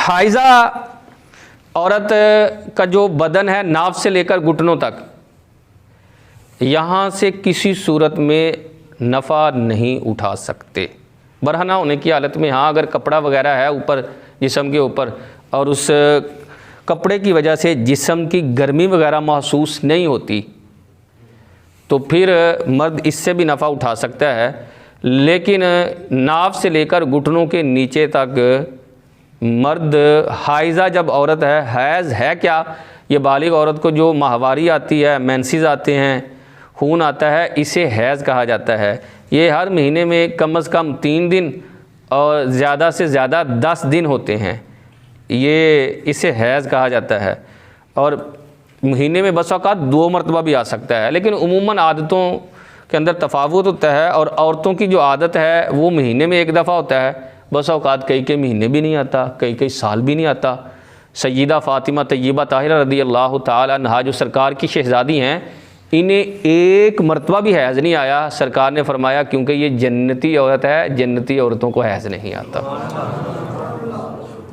हाइज़ा औरत का जो बदन है नाभ से लेकर घुटनों तक, यहाँ से किसी सूरत में नफ़ा नहीं उठा सकते बरहना होने की हालत में। हाँ, अगर कपड़ा वगैरह है ऊपर जिस्म के ऊपर और उस कपड़े की वजह से जिस्म की गर्मी वगैरह महसूस नहीं होती तो फिर मर्द इससे भी नफ़ा उठा सकता है। लेकिन नाभ से लेकर घुटनों के नीचे तक मर्द, हाइज़ा जब औरत है, हैज़ है क्या, ये बालिग औरत को जो माहवारी आती है, मेंसेस आते हैं, खून आता है, इसे हैज़ कहा जाता है। ये हर महीने में कम से कम 3 दिन और ज़्यादा से ज़्यादा 10 दिन होते हैं, ये इसे हैज़ कहा जाता है। और महीने में बस औक़ात 2 मरतबा भी आ सकता है, लेकिन उमूमन आदतों के अंदर तफावत होता है। और औरतों की जो आदत है वो महीने में 1 दफ़ा होता है, बस औक़ात कई महीने भी नहीं आता, कई साल भी नहीं आता। सय्यदा फ़ातिमा तय्यबा ताहिरा रज़ी अल्लाह ताला अन्हा जो सरकार की शहज़ादी हैं, इन्हें 1 मरतबा भी हैज़ नहीं आया। सरकार ने फरमाया क्योंकि ये जन्नती औरत है, जन्नती औरतों को हैज़ नहीं आता।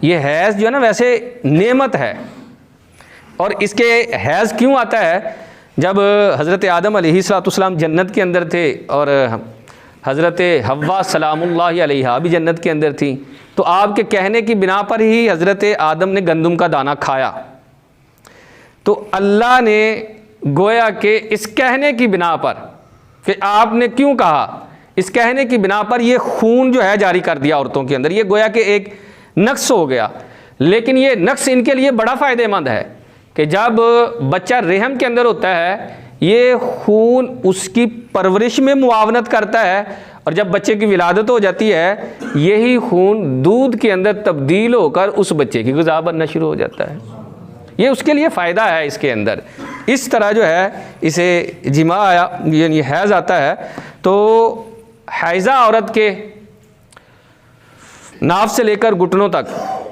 ये हैज़ जो है ना वैसे नेमत है। और इसके हैज़ क्यों आता है? जब हज़रत आदम अलैहिस्सलाम जन्नत के अंदर थे और हज़रत हव्वा सलामुल्लाहि अलैहा भी जन्नत के अंदर थी, तो आपके कहने की बिना पर ही हज़रत आदम ने गंदम का दाना खाया। तो अल्लाह ने गोया कि इस कहने की बिना पर, फिर आपने क्यों कहा, इस कहने की बिना पर ये खून जो है जारी कर दिया औरतों के अंदर। ये गोया कि एक नक्स हो गया, लेकिन ये नक्स इनके लिए बड़ा फ़ायदेमंद है कि जब बच्चा रहम के अंदर होता है, ये खून उसकी परवरिश में मुआवनत करता है, और जब बच्चे की विलादत हो जाती है, यही खून दूध के अंदर तब्दील होकर उस बच्चे की ग़िज़ा बनना शुरू हो जाता है। ये उसके लिए फ़ायदा है इसके अंदर। इस तरह जो है इसे जिमा आया, यानी हैज़ आता है। तो हाइज़ा औरत के नाभ से लेकर घुटनों तक,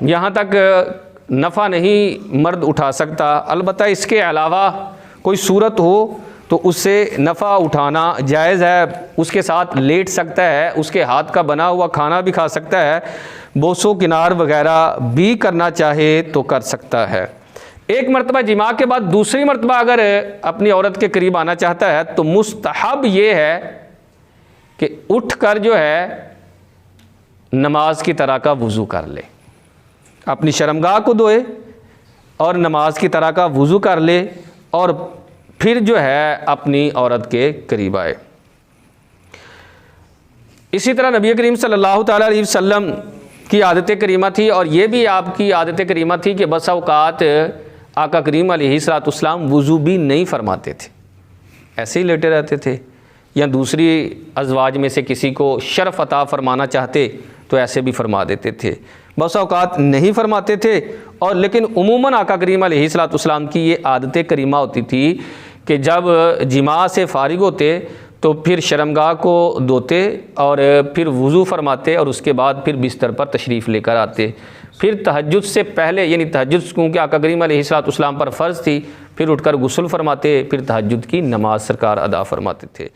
यहाँ तक नफ़ा नहीं मर्द उठा सकता। अलबत्ता इसके अलावा कोई सूरत हो तो उससे नफ़ा उठाना जायज़ है। उसके साथ लेट सकता है, उसके हाथ का बना हुआ खाना भी खा सकता है, बोसो किनार वगैरह भी करना चाहे तो कर सकता है। एक मरतबा जिमा के बाद दूसरी मरतबा अगर अपनी औरत के करीब आना चाहता है तो मुस्तहब ये है कि उठ कर जो है नमाज की तरह का वज़ू कर ले, अपनी शर्मगाह को धोए और नमाज की तरह का वज़ू कर ले, और फिर जो है अपनी औरत के करीब आए। इसी तरह नबी करीम सल्लल्लाहु ताला अलैहि वसल्लम की आदत करीमा थी, और ये भी आपकी आदत करीमा थी कि बस औक़ात आका करीम अलैहिस्सलाम वज़ू भी नहीं फरमाते थे, ऐसे ही लेटे रहते थे, या दूसरी अज़वाज में से किसी को शर्फ़ अता फरमाना चाहते तो ऐसे भी फरमा देते थे, बस औक़ात नहीं फरमाते थे। और लेकिन उमूमन आका करीम अलैहिस्सलाम की ये आदत करीमा होती थी कि जब जिमा से फ़ारिग होते तो फिर शर्मगाह को धोते और फिर वज़ू फरमाते, और उसके बाद फिर बिस्तर पर तशरीफ़ लेकर आते। फिर तहज्जुद से पहले, यानी तहज्जुद क्योंकि आका करीम अलैहिस्सलाम पर फ़र्ज़ थी, फिर उठकर गुस्ल फरमाते, फिर तहज्जुद की नमाज़ सरकार अदा फरमाते थे।